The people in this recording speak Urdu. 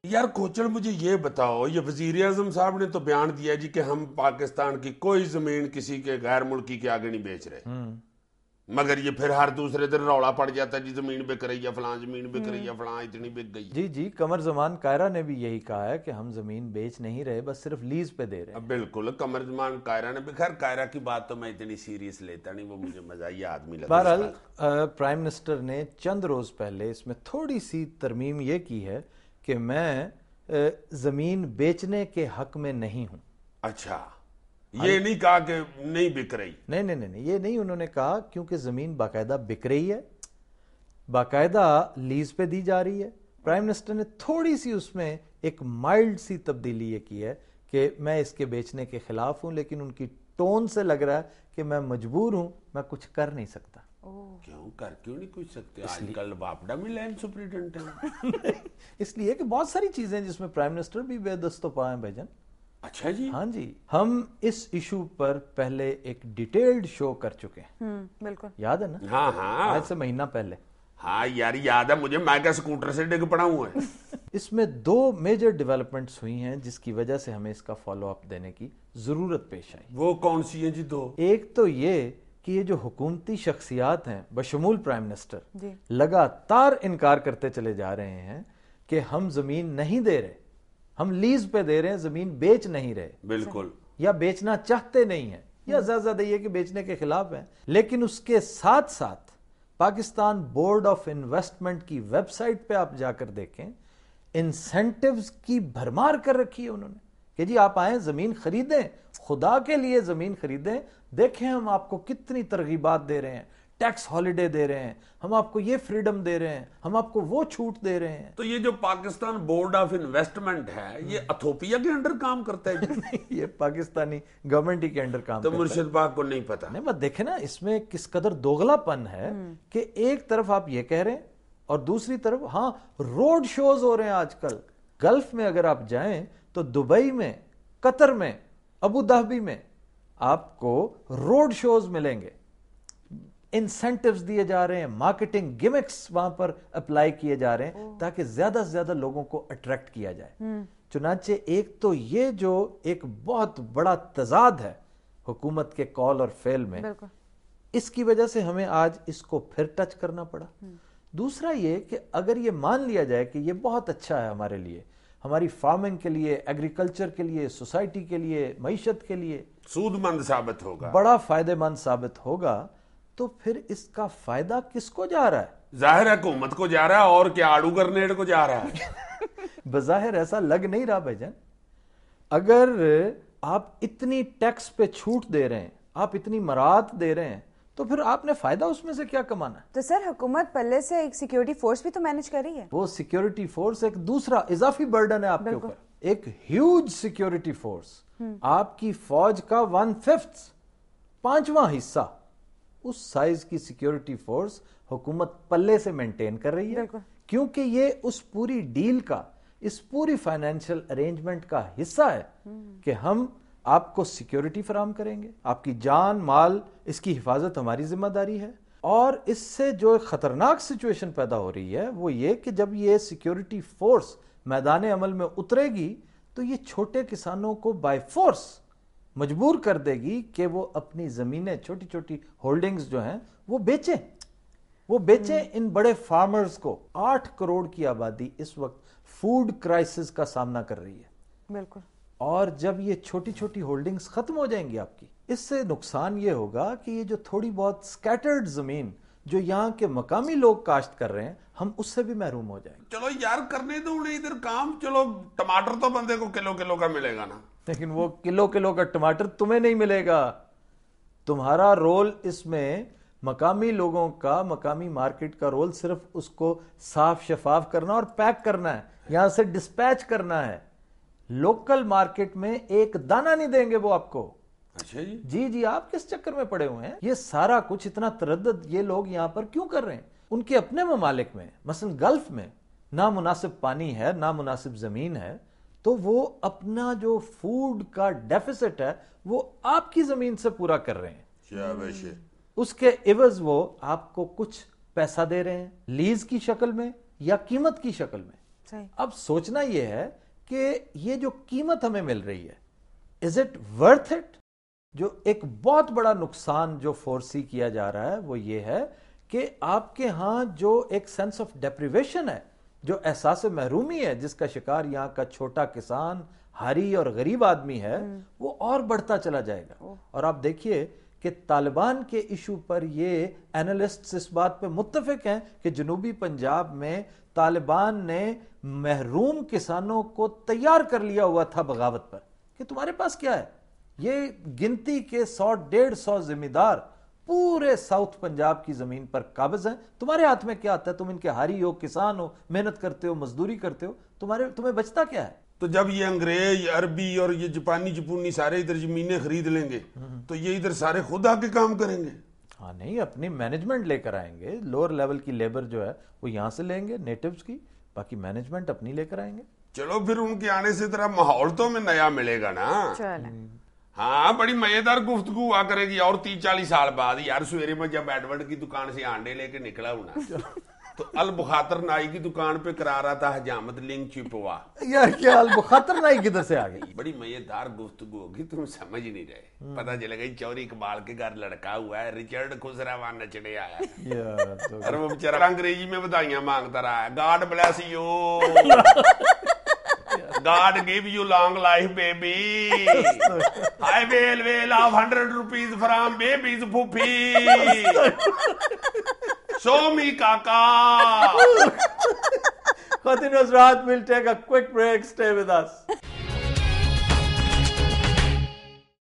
یار کوچڑ مجھے یہ بتاؤ، یہ وزیر اعظم صاحب نے تو بیان دیا جی کہ ہم پاکستان کی کوئی زمین کسی کے غیر ملکی کے آگے نہیں بیچ رہے، مگر یہ پھر ہر دوسرے دن روڑا پڑ جاتا ہے جی زمین بک رہی ہے، فلاں زمین بک رہی ہے، فلاں اتنی بک گئی۔ جی جی، قمر زمان کائرہ نے بھی یہی کہا ہے کہ ہم زمین بیچ نہیں رہے، بس صرف لیز پہ دے رہے ہیں۔ بالکل، قمر زمان کائرہ نے بھی، خیر کائرہ کی بات تو میں اتنی سیریس لیتا نہیں، وہ مجھے مزاحیہ آدمی لگتا ہے۔ بہرحال پرائم منسٹر نے چند روز پہلے اس میں تھوڑی سی ترمیم یہ کی ہے کہ میں زمین بیچنے کے حق میں نہیں ہوں۔ اچھا، یہ نہیں کہا کہ نہیں بک رہی؟ نہیں، یہ نہیں انہوں نے کہا، کیونکہ زمین باقاعدہ بک رہی ہے، باقاعدہ لیز پہ دی جا رہی ہے۔ پرائم منسٹر نے تھوڑی سی اس میں ایک مائلڈ سی تبدیلی یہ کی ہے کہ میں اس کے بیچنے کے خلاف ہوں، لیکن ان کی ٹون سے لگ رہا ہے کہ میں مجبور ہوں، میں کچھ کر نہیں سکتا۔ کیوں نہیں کچھ سکتے؟ آج کل واپڈا میں لینڈ سپرنٹینڈنٹ ہیں۔ اس لیے کہ بہت ساری چیزیں جس میں پرائم منسٹر بھی بے دست و پا ہیں بھائی جان۔ اچھا جی، ہاں جی، ہم اس ایشو پر پہلے ایک ڈیٹیلڈ شو کر چکے ہیں، بالکل یاد ہے نا؟ ہاں آج سے مہینہ پہلے۔ ہاں یار یاد ہے مجھے، میں کیا سکوٹر سے ڈگ پڑا ہوں ہے۔ اس میں 2 میجر ڈیولپمنٹس ہوئی ہیں جس کی وجہ سے ہمیں اس کا فالو اپ دینے کی ضرورت پیش آئی۔ وہ کون سی ہیں جی؟ 2۔ ایک تو یہ کہ یہ جو حکومتی شخصیات ہیں بشمول پرائم منسٹر جی لگاتار انکار کرتے چلے جا رہے ہیں کہ ہم زمین نہیں دے رہے، ہم لیز پہ دے رہے ہیں، زمین بیچ نہیں رہے، بالکل، یا بیچنا چاہتے نہیں ہیں، یا زیادہ یہ کہ بیچنے کے خلاف ہیں۔ لیکن اس کے ساتھ ساتھ پاکستان بورڈ آف انویسٹمنٹ کی ویب سائٹ پہ آپ جا کر دیکھیں، انسینٹیوز کی بھرمار کر رکھی ہے انہوں نے کہ جی آپ آئیں زمین خریدیں، خدا کے لیے زمین خریدیں، دیکھیں ہم آپ کو کتنی ترغیبات دے رہے ہیں، ٹیکس ہالیڈے دے رہے ہیں، ہم آپ کو یہ فریڈم دے رہے ہیں، ہم آپ کو وہ چھوٹ دے رہے ہیں۔ تو یہ جو پاکستان بورڈ آف انویسٹمنٹ ہے یہ اتھوپیا کے انڈر کام کرتا ہے جی؟ یہ پاکستانی گورنمنٹ ہی کے انڈر کام تو کرتا ہے۔ مرشد پاک کو نہیں پتا؟ نہیں، بس دیکھیں نا اس میں کس قدر دوغلا پن ہے کہ ایک طرف آپ یہ کہہ رہے ہیں اور دوسری طرف ہاں روڈ شوز ہو رہے ہیں آج کل گلف میں۔ اگر آپ جائیں تو دبئی میں، قطر میں، ابو ظہبی میں آپ کو روڈ شوز ملیں گے، انسینٹیوز دیے جا رہے ہیں، مارکیٹنگ گیمکس وہاں پر اپلائی کیے جا رہے ہیں تاکہ زیادہ سے زیادہ لوگوں کو اٹریکٹ کیا جائے۔ چنانچہ ایک تو یہ جو ایک بہت بڑا تضاد ہے حکومت کے کال اور فعل میں، اس کی وجہ سے ہمیں آج اس کو پھر ٹچ کرنا پڑا۔ دوسرا یہ کہ اگر یہ مان لیا جائے کہ یہ بہت اچھا ہے ہمارے لیے، ہماری فارمنگ کے لیے، ایگریکلچر کے لیے، سوسائٹی کے لیے، معیشت کے لیے سود مند ثابت ہوگا، بڑا فائدہ مند ثابت ہوگا، تو پھر اس کا فائدہ کس کو جا رہا ہے؟ ظاہر ہے حکومت کو جا رہا ہے، اور کیا آڑو گرنیڈ کو جا رہا ہے؟ بظاہر ایسا لگ نہیں رہا بھائی جان۔ اگر آپ اتنی ٹیکس پہ چھوٹ دے رہے ہیں، آپ اتنی مراعات دے رہے ہیں، تو پھر آپ نے فائدہ اس میں سے کیا کمانا ہے؟ تو سر حکومت پہلے سے ایک سیکیورٹی فورس بھی تو مینج کر رہی ہے۔ وہ سیکیورٹی فورس ایک دوسرا اضافی برڈن ہے آپ کے اوپر، ایک ہیوج سیکیورٹی فورس۔ آپ کی فوج کا 1/5، 5واں حصہ اس سائز کی سیکیورٹی فورس حکومت پلے سے مینٹین کر رہی ہے، کیونکہ یہ اس پوری ڈیل کا، اس پوری فائنینشل ارینجمنٹ کا حصہ ہے کہ ہم آپ کو سیکیورٹی فراہم کریں گے، آپ کی جان مال، اس کی حفاظت ہماری ذمہ داری ہے۔ اور اس سے جو ایک خطرناک سچویشن پیدا ہو رہی ہے وہ یہ کہ جب یہ سیکیورٹی فورس میدان عمل میں اترے گی تو یہ چھوٹے کسانوں کو بائی فورس مجبور کر دے گی کہ وہ اپنی زمینیں، چھوٹی چھوٹی ہولڈنگز جو ہیں وہ بیچیں ان بڑے فارمرز کو۔ 8 کروڑ کی آبادی اس وقت فوڈ کرائسس کا سامنا کر رہی ہے، بالکل۔ اور جب یہ چھوٹی چھوٹی ہولڈنگز ختم ہو جائیں گی آپ کی، اس سے نقصان یہ ہوگا کہ یہ جو تھوڑی بہت سکیٹرڈ زمین جو یہاں کے مقامی لوگ کاشت کر رہے ہیں، ہم اس سے بھی محروم ہو جائیں گے۔ چلو یار کرنے دو انہیں ادھر کام، چلو ٹماٹر تو بندے کو کلو کلو کا ملے گا نا، لیکن وہ کلو کلو کا ٹماٹر تمہیں نہیں ملے گا۔ تمہارا رول اس میں مقامی لوگوں کا، مقامی مارکیٹ کا رول صرف اس کو صاف شفاف کرنا اور پیک کرنا ہے، یہاں سے ڈسپیچ کرنا ہے۔ لوکل مارکیٹ میں ایک دانہ نہیں دیں گے وہ آپ کو۔ اچھا جی آپ کس چکر میں پڑے ہوئے ہیں؟ یہ سارا کچھ اتنا تردد یہ لوگ یہاں پر کیوں کر رہے ہیں؟ ان کے اپنے ممالک میں، مثلا گلف میں نامناسب پانی ہے، نامناسب زمین ہے، تو وہ اپنا جو فوڈ کا ڈیفیسٹ ہے وہ آپ کی زمین سے پورا کر رہے ہیں۔ اس کے عوض وہ آپ کو کچھ پیسہ دے رہے ہیں، لیز کی شکل میں یا قیمت کی شکل میں۔ اب سوچنا یہ ہے کہ یہ جو قیمت ہمیں مل رہی ہے از اٹ ورتھ اٹ؟ جو ایک بہت بڑا نقصان جو فورسی کیا جا رہا ہے وہ یہ ہے کہ آپ کے ہاں جو ایک سینس آف ڈیپریویشن ہے، جو احساس محرومی ہے جس کا شکار یہاں کا چھوٹا کسان، ہاری اور غریب آدمی ہے، وہ اور بڑھتا چلا جائے گا۔ اور آپ دیکھیے کہ طالبان کے ایشو پر یہ اینالسٹس اس بات پہ متفق ہیں کہ جنوبی پنجاب میں طالبان نے محروم کسانوں کو تیار کر لیا ہوا تھا بغاوت پر، کہ تمہارے پاس کیا ہے؟ یہ گنتی کے 100-150 ذمہ دار پورے ساؤتھ پنجاب کی زمین پر قابض ہیں، تمہارے ہاتھ میں کیا آتا ہے؟ تم ان کے ہاری ہو، کسان ہو، محنت کرتے ہو، مزدوری کرتے ہو، تمہیں بچتا کیا ہے؟ تو جب یہ انگریز، عربی اور یہ جاپانی جپونی سارے ادھر زمینیں خرید لیں گے تو یہ ادھر سارے خود آ کے کام کریں گے؟ ہاں نہیں، اپنی مینجمنٹ لے کر آئیں گے، لوور لیول کی لیبر جو ہے وہ یہاں سے لیں گے نیٹیوز کی، باقی مینجمنٹ اپنی لے کر آئیں گے۔ چلو پھر ان کے آنے سے ذرا ماحول تو میں نیا ملے گا نا۔ ہاں بڑی مزیدار گفتگو ہوا کرے گی، اور 30-40 سال بعد یار سویرے میں جب ایڈورڈ کی دکان سے آنڈے لے کے نکلا ہوں نا تو البخاتر نائی کی دکان پہ کرا رہا تھا حجامت لنگ چپوا۔ یار کیا البخاتر نائی کدھر سے آ گئی؟ بڑی مزیدار گفتگو ہوگی، تم سمجھ نہیں رہے۔ پتہ چلے گا چوری اقبال کے گھر لڑکا ہوا ہے، ریچرڈ خسروا نچڑے آیا ہے اور وہ بیچارہ انگریزی میں بدھائیاں مانگتا رہا ہے، God bless you, God give you long life, baby. I will have 100 rupees from baby's puppi. Show me, kaka. Khatin Hazrat, we'll take a quick break. Stay with us.